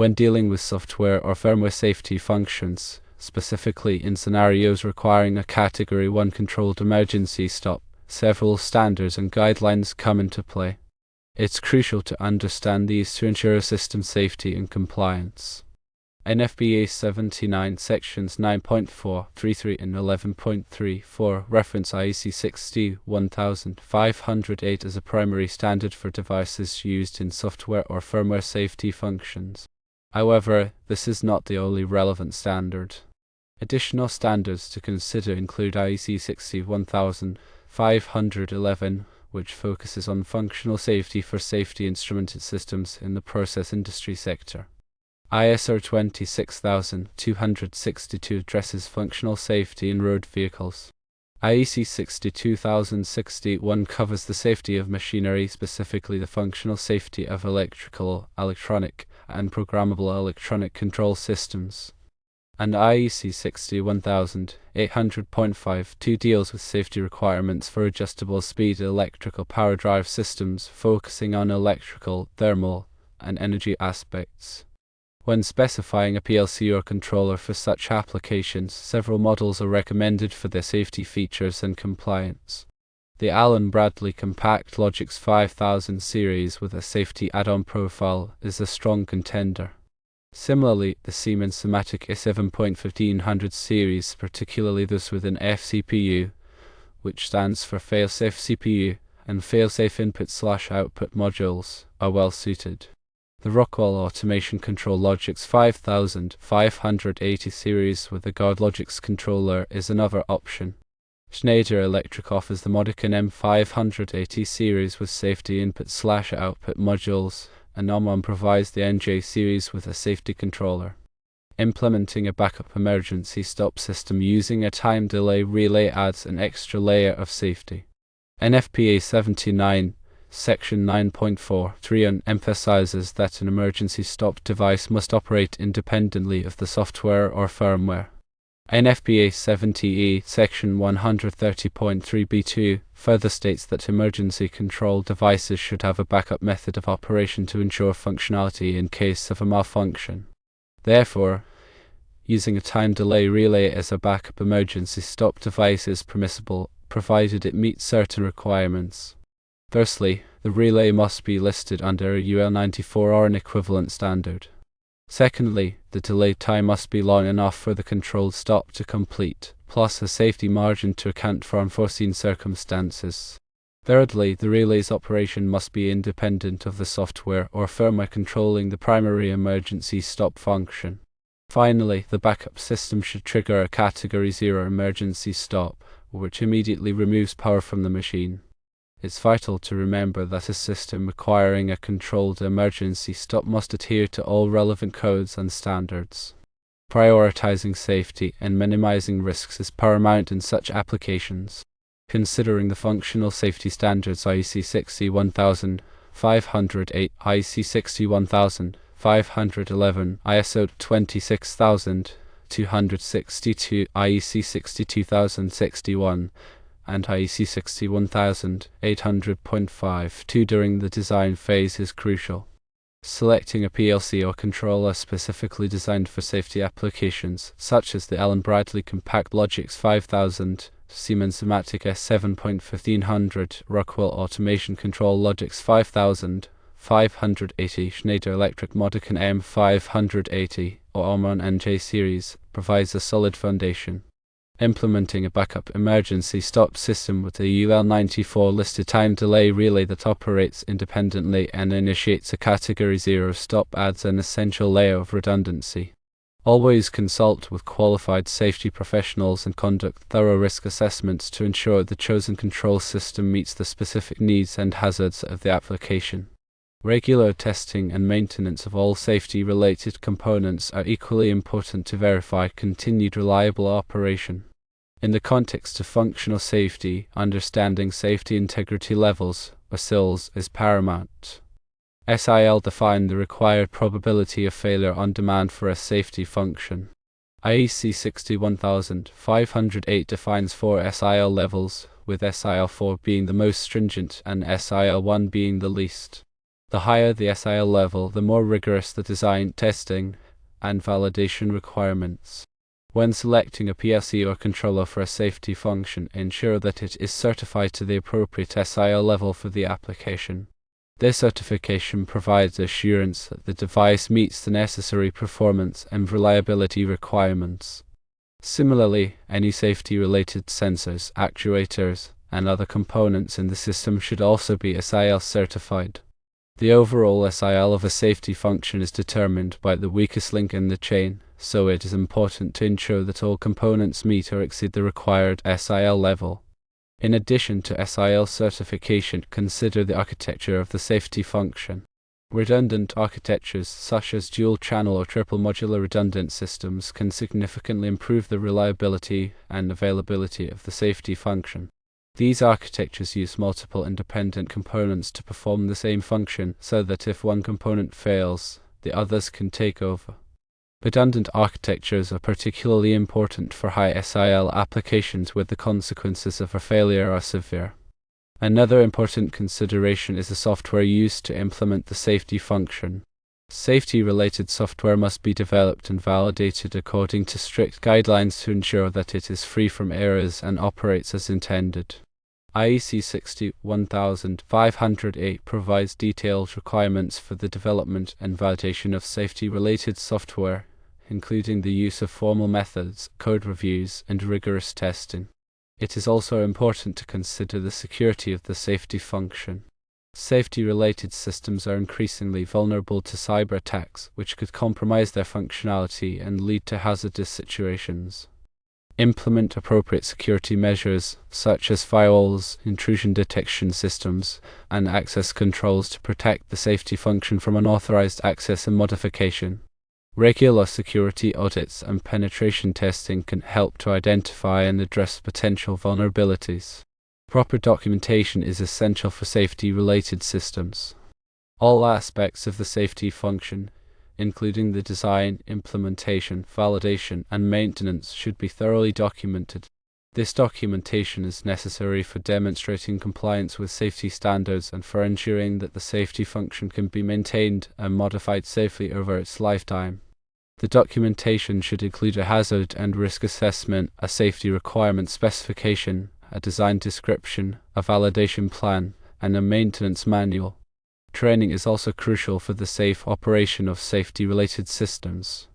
When dealing with software or firmware safety functions, specifically in scenarios requiring a Category 1 controlled emergency stop, several standards and guidelines come into play. It's crucial to understand these to ensure system safety and compliance. NFPA 79 sections 9.433 and 11.34 reference IEC 61508 as a primary standard for devices used in software or firmware safety functions. However, this is not the only relevant standard. Additional standards to consider include IEC 61511, which focuses on functional safety for safety instrumented systems in the process industry sector. ISO 26262 addresses functional safety in road vehicles. IEC 62061 covers the safety of machinery, specifically the functional safety of electrical, electronic, and programmable electronic control systems. And IEC 61800.52 deals with safety requirements for adjustable speed electrical power drive systems, focusing on electrical, thermal, and energy aspects. When specifying a PLC or controller for such applications, several models are recommended for their safety features and compliance. The Allen Bradley Compact Logix 5000 series with a safety add-on profile is a strong contender. Similarly, the Siemens Simatic A7.1500 series, particularly those with an FCPU, which stands for Failsafe CPU, and Failsafe Input/Output modules, are well suited. The Rockwell Automation Control Logix 5580 series with a Guard Logix controller is another option. Schneider Electric offers the Modican M580 series with safety input/output modules, and Omron provides the NJ series with a safety controller. Implementing a backup emergency stop system using a time delay relay adds an extra layer of safety. NFPA 79 Section 9.4.3 emphasizes that an emergency stop device must operate independently of the software or firmware. NFPA 70E Section 130.3b2 further states that emergency control devices should have a backup method of operation to ensure functionality in case of a malfunction. Therefore, using a time delay relay as a backup emergency stop device is permissible, provided it meets certain requirements. Firstly, the relay must be listed under a UL94 or an equivalent standard. Secondly, the delay time must be long enough for the controlled stop to complete, plus a safety margin to account for unforeseen circumstances. Thirdly, the relay's operation must be independent of the software or firmware controlling the primary emergency stop function. Finally, the backup system should trigger a Category 0 emergency stop, which immediately removes power from the machine. It's vital to remember that a system requiring a controlled emergency stop must adhere to all relevant codes and standards. Prioritizing safety and minimizing risks is paramount in such applications. Considering the functional safety standards IEC 61508, IEC 61511, ISO 26262, IEC 62061, and IEC 61800.52 during the design phase is crucial. Selecting a PLC or controller specifically designed for safety applications, such as the Allen Bradley Compact Logix 5000, Siemens Simatic S7.1500, Rockwell Automation Control Logix 5580, Schneider Electric Modican M580, or Omron NJ series, provides a solid foundation. Implementing a backup emergency stop system with a UL94 listed time delay relay that operates independently and initiates a Category 0 stop adds an essential layer of redundancy. Always consult with qualified safety professionals and conduct thorough risk assessments to ensure the chosen control system meets the specific needs and hazards of the application. Regular testing and maintenance of all safety-related components are equally important to verify continued reliable operation. In the context of functional safety, understanding safety integrity levels, or SILs, is paramount. SIL define the required probability of failure on demand for a safety function. IEC 61508 defines 4 SIL levels, with SIL 4 being the most stringent and SIL 1 being the least. The higher the SIL level, the more rigorous the design, testing, and validation requirements. When selecting a PLC or controller for a safety function, ensure that it is certified to the appropriate SIL level for the application. This certification provides assurance that the device meets the necessary performance and reliability requirements. Similarly, any safety-related sensors, actuators, and other components in the system should also be SIL certified. The overall SIL of a safety function is determined by the weakest link in the chain, so it is important to ensure that all components meet or exceed the required SIL level. In addition to SIL certification, consider the architecture of the safety function. Redundant architectures such as dual-channel or triple modular redundant systems can significantly improve the reliability and availability of the safety function. These architectures use multiple independent components to perform the same function so that if one component fails, the others can take over. Redundant architectures are particularly important for high SIL applications where the consequences of a failure are severe. Another important consideration is the software used to implement the safety function. Safety-related software must be developed and validated according to strict guidelines to ensure that it is free from errors and operates as intended. IEC 61508 provides detailed requirements for the development and validation of safety-related software, including the use of formal methods, code reviews, and rigorous testing. It is also important to consider the security of the safety function. Safety-related systems are increasingly vulnerable to cyber attacks, which could compromise their functionality and lead to hazardous situations. Implement appropriate security measures, such as firewalls, intrusion detection systems, and access controls to protect the safety function from unauthorized access and modification. Regular security audits and penetration testing can help to identify and address potential vulnerabilities. Proper documentation is essential for safety-related systems. All aspects of the safety function, including the design, implementation, validation, and maintenance, should be thoroughly documented. This documentation is necessary for demonstrating compliance with safety standards and for ensuring that the safety function can be maintained and modified safely over its lifetime. The documentation should include a hazard and risk assessment, a safety requirement specification, a design description, a validation plan, and a maintenance manual. Training is also crucial for the safe operation of safety-related systems.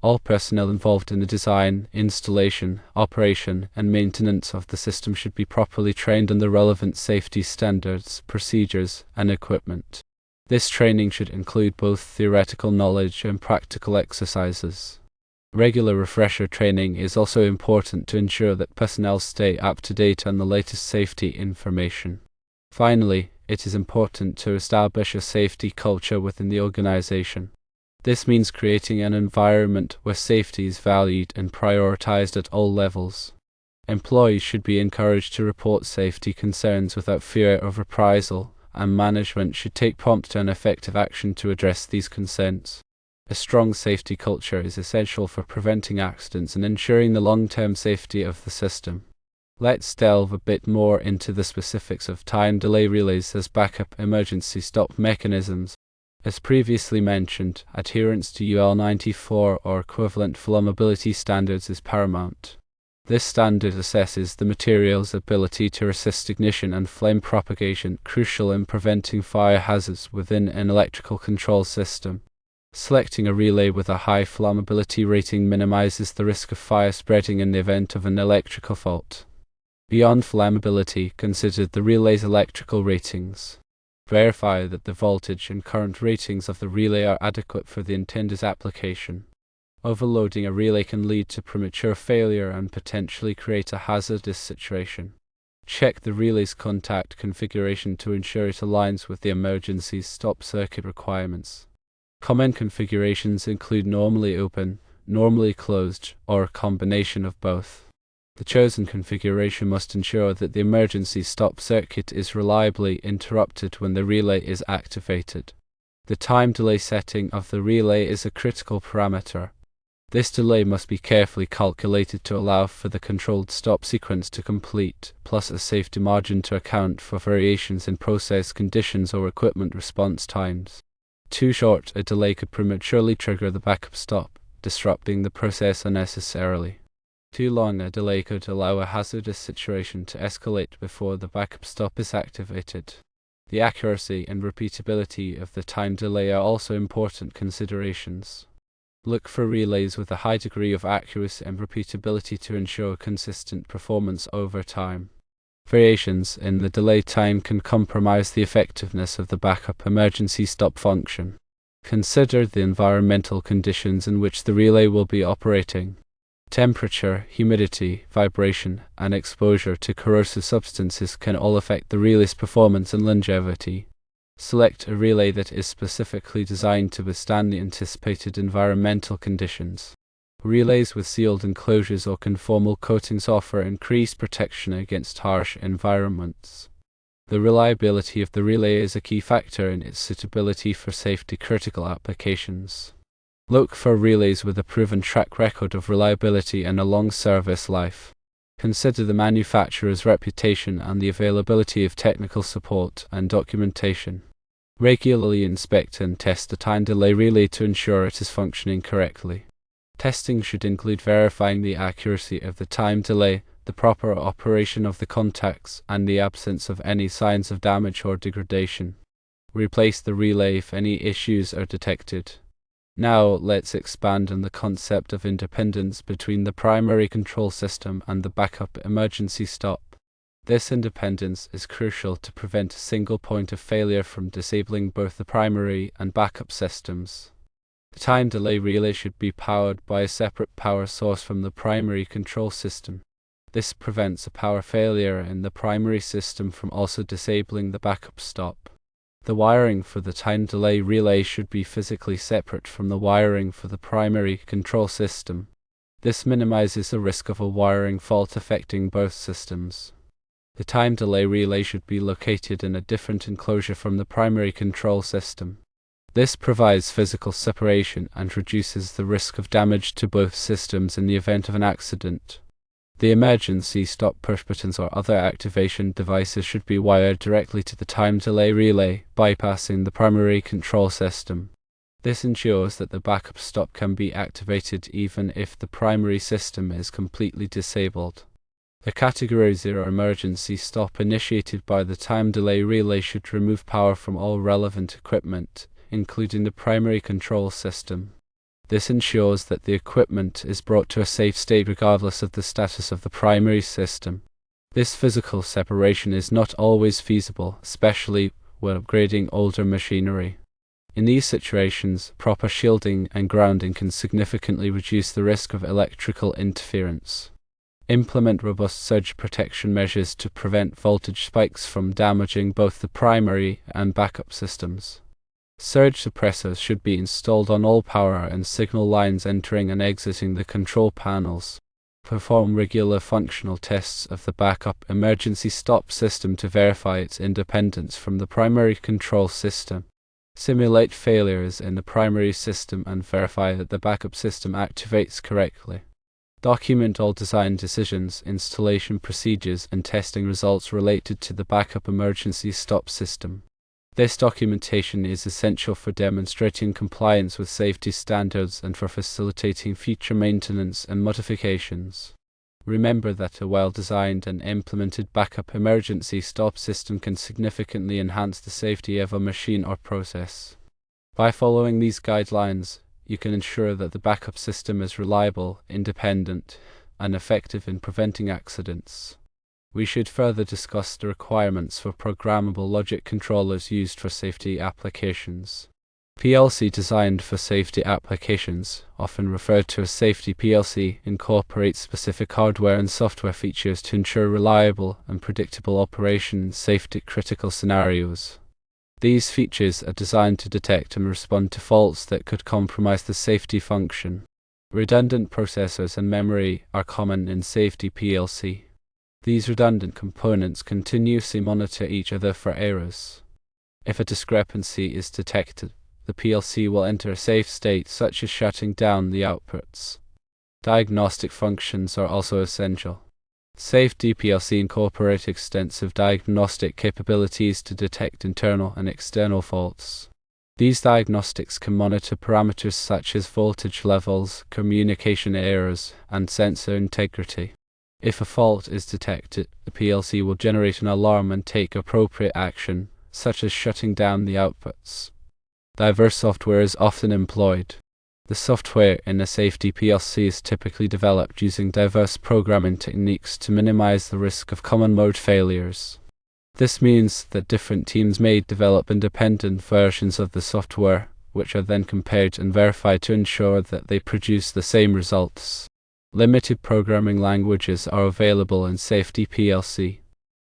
All personnel involved in the design, installation, operation, and maintenance of the system should be properly trained on the relevant safety standards, procedures, and equipment. This training should include both theoretical knowledge and practical exercises. Regular refresher training is also important to ensure that personnel stay up to date on the latest safety information. Finally, it is important to establish a safety culture within the organization. This means creating an environment where safety is valued and prioritized at all levels. Employees should be encouraged to report safety concerns without fear of reprisal, and management should take prompt and effective action to address these concerns. A strong safety culture is essential for preventing accidents and ensuring the long-term safety of the system. Let's delve a bit more into the specifics of time delay relays as backup emergency stop mechanisms. As previously mentioned, adherence to UL 94 or equivalent flammability standards is paramount. This standard assesses the material's ability to resist ignition and flame propagation, crucial in preventing fire hazards within an electrical control system. Selecting a relay with a high flammability rating minimizes the risk of fire spreading in the event of an electrical fault. Beyond flammability, consider the relay's electrical ratings. Verify that the voltage and current ratings of the relay are adequate for the intended application. Overloading a relay can lead to premature failure and potentially create a hazardous situation. Check the relay's contact configuration to ensure it aligns with the emergency stop circuit requirements. Common configurations include normally open, normally closed, or a combination of both. The chosen configuration must ensure that the emergency stop circuit is reliably interrupted when the relay is activated. The time delay setting of the relay is a critical parameter. This delay must be carefully calculated to allow for the controlled stop sequence to complete, plus a safety margin to account for variations in process conditions or equipment response times. Too short a delay could prematurely trigger the backup stop, disrupting the process unnecessarily. Too long a delay could allow a hazardous situation to escalate before the backup stop is activated. The accuracy and repeatability of the time delay are also important considerations. Look for relays with a high degree of accuracy and repeatability to ensure consistent performance over time. Variations in the delay time can compromise the effectiveness of the backup emergency stop function. Consider the environmental conditions in which the relay will be operating. Temperature, humidity, vibration, and exposure to corrosive substances can all affect the relay's performance and longevity. Select a relay that is specifically designed to withstand the anticipated environmental conditions. Relays with sealed enclosures or conformal coatings offer increased protection against harsh environments. The reliability of the relay is a key factor in its suitability for safety-critical applications. Look for relays with a proven track record of reliability and a long service life. Consider the manufacturer's reputation and the availability of technical support and documentation. Regularly inspect and test the time delay relay to ensure it is functioning correctly. Testing should include verifying the accuracy of the time delay, the proper operation of the contacts, and the absence of any signs of damage or degradation. Replace the relay if any issues are detected. Now let's expand on the concept of independence between the primary control system and the backup emergency stop. This independence is crucial to prevent a single point of failure from disabling both the primary and backup systems. The time delay relay should be powered by a separate power source from the primary control system. This prevents a power failure in the primary system from also disabling the backup stop. The wiring for the time delay relay should be physically separate from the wiring for the primary control system. This minimizes the risk of a wiring fault affecting both systems. The time delay relay should be located in a different enclosure from the primary control system. This provides physical separation and reduces the risk of damage to both systems in the event of an accident. The emergency stop push buttons or other activation devices should be wired directly to the time delay relay, bypassing the primary control system. This ensures that the backup stop can be activated even if the primary system is completely disabled. The Category 0 emergency stop initiated by the time delay relay should remove power from all relevant equipment, including the primary control system. This ensures that the equipment is brought to a safe state regardless of the status of the primary system. This physical separation is not always feasible, especially when upgrading older machinery. In these situations, proper shielding and grounding can significantly reduce the risk of electrical interference. Implement robust surge protection measures to prevent voltage spikes from damaging both the primary and backup systems. Surge suppressors should be installed on all power and signal lines entering and exiting the control panels. Perform regular functional tests of the backup emergency stop system to verify its independence from the primary control system. Simulate failures in the primary system and verify that the backup system activates correctly. Document all design decisions, installation procedures, and testing results related to the backup emergency stop system. This documentation is essential for demonstrating compliance with safety standards and for facilitating future maintenance and modifications. Remember that a well-designed and implemented backup emergency stop system can significantly enhance the safety of a machine or process. By following these guidelines, you can ensure that the backup system is reliable, independent, and effective in preventing accidents. We should further discuss the requirements for programmable logic controllers used for safety applications. PLC designed for safety applications, often referred to as safety PLC, incorporates specific hardware and software features to ensure reliable and predictable operation in safety-critical scenarios. These features are designed to detect and respond to faults that could compromise the safety function. Redundant processors and memory are common in safety PLC. These redundant components continuously monitor each other for errors. If a discrepancy is detected, the PLC will enter a safe state, such as shutting down the outputs. Diagnostic functions are also essential. Safety PLC incorporate extensive diagnostic capabilities to detect internal and external faults. These diagnostics can monitor parameters such as voltage levels, communication errors, and sensor integrity. If a fault is detected, the PLC will generate an alarm and take appropriate action, such as shutting down the outputs. Diverse software is often employed. The software in a safety PLC is typically developed using diverse programming techniques to minimize the risk of common mode failures. This means that different teams may develop independent versions of the software, which are then compared and verified to ensure that they produce the same results. Limited programming languages are available in safety PLC.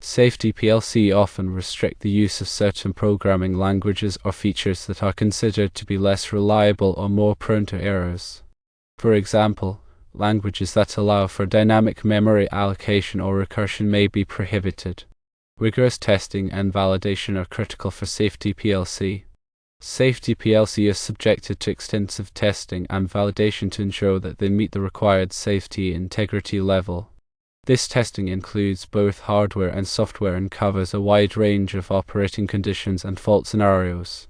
Safety PLC often restrict the use of certain programming languages or features that are considered to be less reliable or more prone to errors. For example, languages that allow for dynamic memory allocation or recursion may be prohibited. Rigorous testing and validation are critical for safety PLC. Safety PLC is subjected to extensive testing and validation to ensure that they meet the required safety integrity level. This testing includes both hardware and software and covers a wide range of operating conditions and fault scenarios.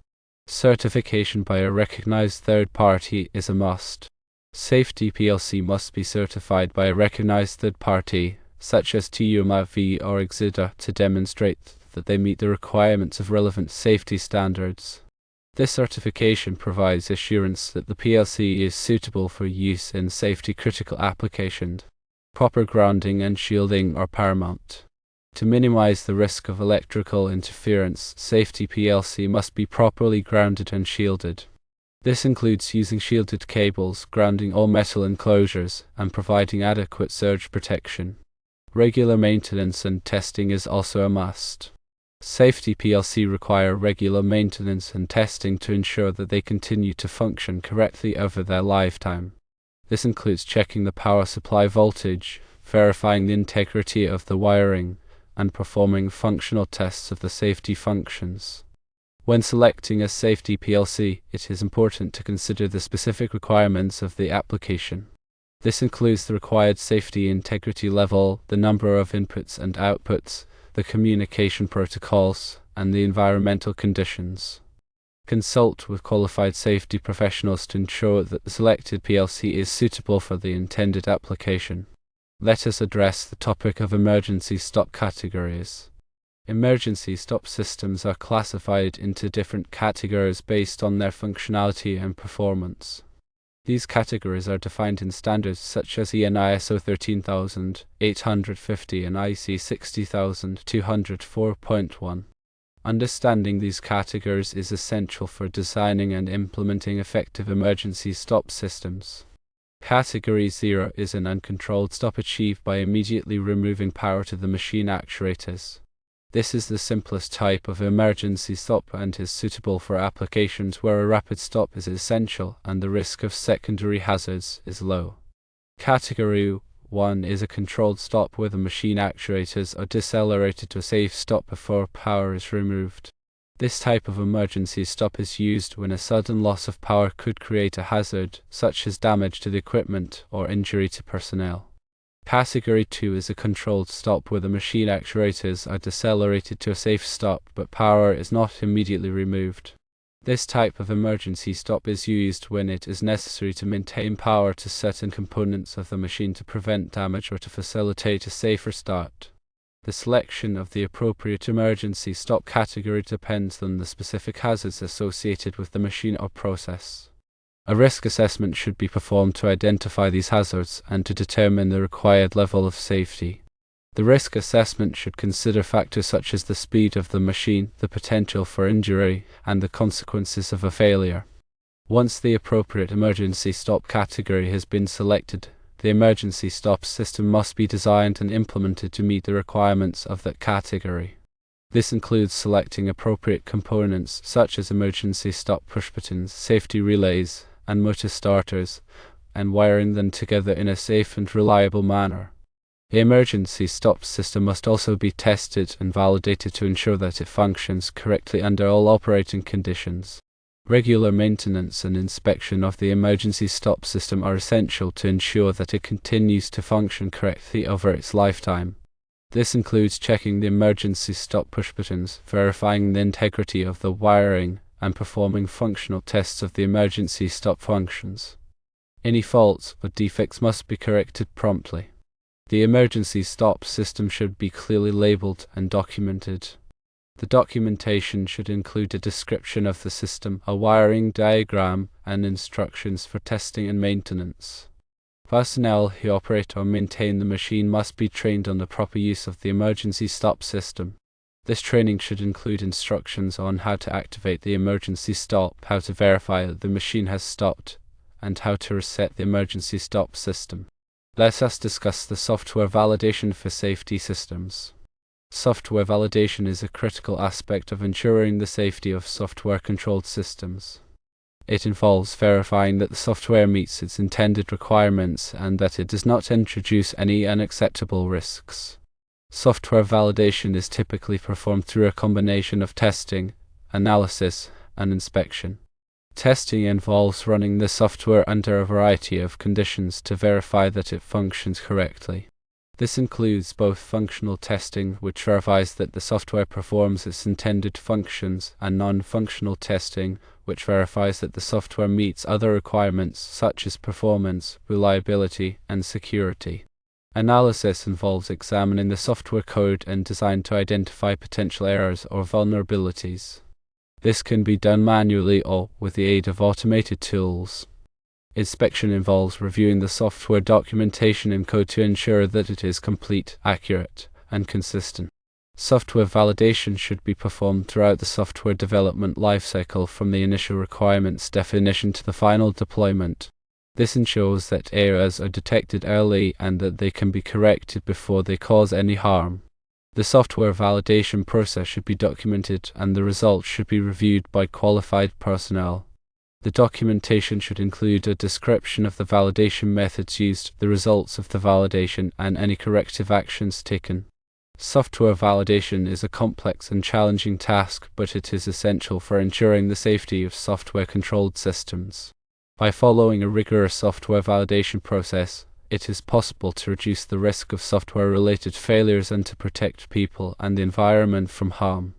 Certification by a recognized third party is a must. Safety PLC must be certified by a recognized third party, such as TUMA-V or Exida, to demonstrate that they meet the requirements of relevant safety standards. This certification provides assurance that the PLC is suitable for use in safety-critical applications. Proper grounding and shielding are paramount. To minimize the risk of electrical interference, safety PLC must be properly grounded and shielded. This includes using shielded cables, grounding all metal enclosures, and providing adequate surge protection. Regular maintenance and testing is also a must. Safety PLC require regular maintenance and testing to ensure that they continue to function correctly over their lifetime. This includes checking the power supply voltage, verifying the integrity of the wiring, and performing functional tests of the safety functions. When selecting a safety PLC, it is important to consider the specific requirements of the application. This includes the required safety integrity level, the number of inputs and outputs, the communication protocols, and the environmental conditions. Consult with qualified safety professionals to ensure that the selected PLC is suitable for the intended application. Let us address the topic of emergency stop categories. Emergency stop systems are classified into different categories based on their functionality and performance. These categories are defined in standards such as EN ISO 13850 and IC 60204.1. Understanding these categories is essential for designing and implementing effective emergency stop systems. Category 0 is an uncontrolled stop achieved by immediately removing power to the machine actuators. This is the simplest type of emergency stop and is suitable for applications where a rapid stop is essential and the risk of secondary hazards is low. Category 1 is a controlled stop where the machine actuators are decelerated to a safe stop before power is removed. This type of emergency stop is used when a sudden loss of power could create a hazard, such as damage to the equipment or injury to personnel. Category 2 is a controlled stop where the machine actuators are decelerated to a safe stop but power is not immediately removed. This type of emergency stop is used when it is necessary to maintain power to certain components of the machine to prevent damage or to facilitate a safer start. The selection of the appropriate emergency stop category depends on the specific hazards associated with the machine or process. A risk assessment should be performed to identify these hazards and to determine the required level of safety. The risk assessment should consider factors such as the speed of the machine, the potential for injury, and the consequences of a failure. Once the appropriate emergency stop category has been selected, the emergency stop system must be designed and implemented to meet the requirements of that category. This includes selecting appropriate components such as emergency stop push buttons, safety relays, and motor starters, and wiring them together in a safe and reliable manner. The emergency stop system must also be tested and validated to ensure that it functions correctly under all operating conditions. Regular maintenance and inspection of the emergency stop system are essential to ensure that it continues to function correctly over its lifetime. This includes checking the emergency stop push buttons, verifying the integrity of the wiring, and performing functional tests of the emergency stop functions. Any faults or defects must be corrected promptly. The emergency stop system should be clearly labeled and documented. The documentation should include a description of the system, a wiring diagram, and instructions for testing and maintenance. Personnel who operate or maintain the machine must be trained on the proper use of the emergency stop system. This training should include instructions on how to activate the emergency stop, how to verify that the machine has stopped, and how to reset the emergency stop system. Let us discuss the software validation for safety systems. Software validation is a critical aspect of ensuring the safety of software-controlled systems. It involves verifying that the software meets its intended requirements and that it does not introduce any unacceptable risks. Software validation is typically performed through a combination of testing, analysis, and inspection. Testing involves running the software under a variety of conditions to verify that it functions correctly. This includes both functional testing, which verifies that the software performs its intended functions, and non-functional testing, which verifies that the software meets other requirements such as performance, reliability, and security. Analysis involves examining the software code and design to identify potential errors or vulnerabilities. This can be done manually or with the aid of automated tools. Inspection involves reviewing the software documentation and code to ensure that it is complete, accurate, and consistent. Software validation should be performed throughout the software development lifecycle, from the initial requirements definition to the final deployment. This ensures that errors are detected early and that they can be corrected before they cause any harm. The software validation process should be documented and the results should be reviewed by qualified personnel. The documentation should include a description of the validation methods used, the results of the validation, and any corrective actions taken. Software validation is a complex and challenging task, but it is essential for ensuring the safety of software-controlled systems. By following a rigorous software validation process, it is possible to reduce the risk of software-related failures and to protect people and the environment from harm.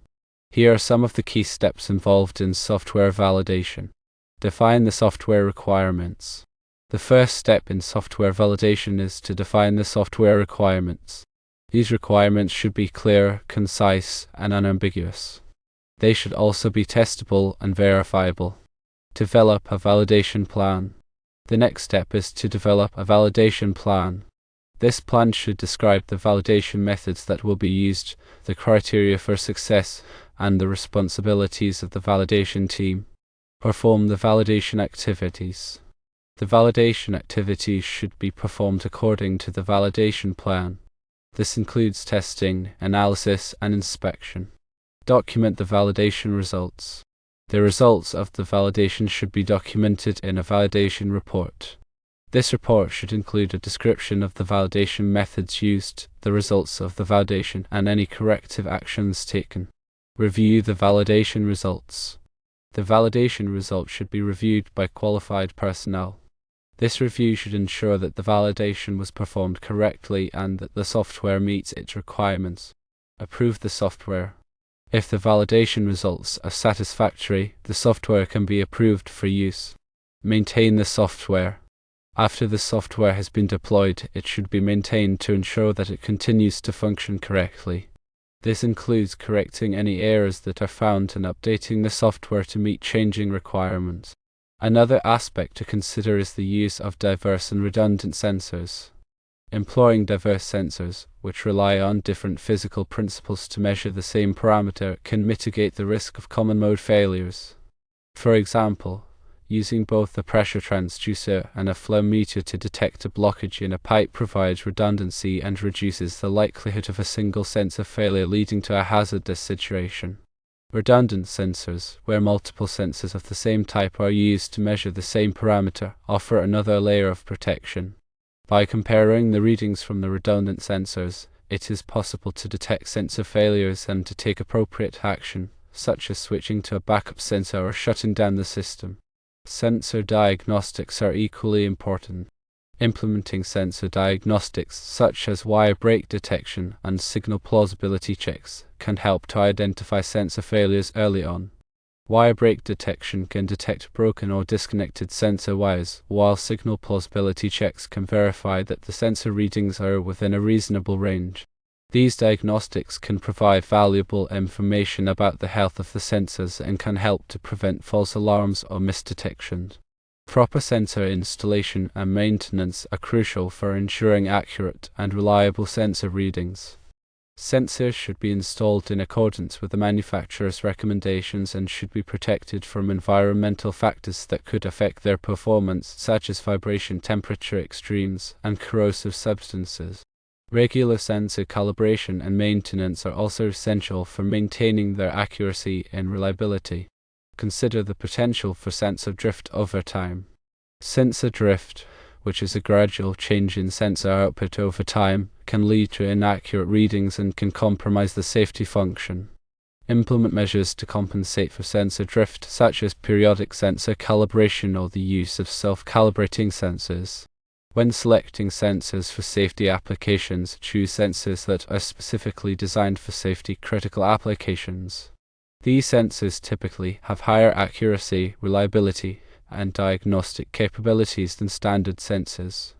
Here are some of the key steps involved in software validation. Define the software requirements. The first step in software validation is to define the software requirements. These requirements should be clear, concise, and unambiguous. They should also be testable and verifiable. Develop a validation plan. The next step is to develop a validation plan. This plan should describe the validation methods that will be used, the criteria for success, and the responsibilities of the validation team. Perform the validation activities. The validation activities should be performed according to the validation plan. This includes testing, analysis, and inspection. Document the validation results. The results of the validation should be documented in a validation report. This report should include a description of the validation methods used, the results of the validation, and any corrective actions taken. Review the validation results. The validation results should be reviewed by qualified personnel. This review should ensure that the validation was performed correctly and that the software meets its requirements. Approve the software. If the validation results are satisfactory, the software can be approved for use. Maintain the software. After the software has been deployed, it should be maintained to ensure that it continues to function correctly. This includes correcting any errors that are found and updating the software to meet changing requirements. Another aspect to consider is the use of diverse and redundant sensors. Employing diverse sensors, which rely on different physical principles to measure the same parameter, can mitigate the risk of common mode failures. For example, using both a pressure transducer and a flow meter to detect a blockage in a pipe provides redundancy and reduces the likelihood of a single sensor failure leading to a hazardous situation. Redundant sensors, where multiple sensors of the same type are used to measure the same parameter, offer another layer of protection. By comparing the readings from the redundant sensors, it is possible to detect sensor failures and to take appropriate action, such as switching to a backup sensor or shutting down the system. Sensor diagnostics are equally important. Implementing sensor diagnostics such as wire break detection and signal plausibility checks can help to identify sensor failures early on. Wire break detection can detect broken or disconnected sensor wires, while signal plausibility checks can verify that the sensor readings are within a reasonable range. These diagnostics can provide valuable information about the health of the sensors and can help to prevent false alarms or misdetections. Proper sensor installation and maintenance are crucial for ensuring accurate and reliable sensor readings. Sensors should be installed in accordance with the manufacturer's recommendations and should be protected from environmental factors that could affect their performance, such as vibration, temperature extremes, and corrosive substances. Regular sensor calibration and maintenance are also essential for maintaining their accuracy and reliability. Consider the potential for sensor drift over time. Sensor drift, which is a gradual change in sensor output over time, can lead to inaccurate readings and can compromise the safety function. Implement measures to compensate for sensor drift, such as periodic sensor calibration or the use of self-calibrating sensors. When selecting sensors for safety applications, choose sensors that are specifically designed for safety-critical applications. These sensors typically have higher accuracy, reliability, and diagnostic capabilities than standard sensors.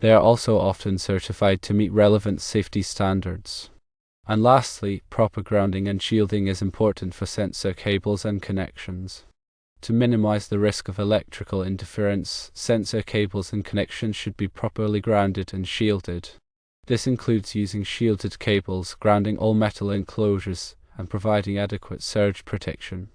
They are also often certified to meet relevant safety standards. And lastly, proper grounding and shielding is important for sensor cables and connections. To minimize the risk of electrical interference, sensor cables and connections should be properly grounded and shielded. This includes using shielded cables, grounding all metal enclosures, and providing adequate surge protection.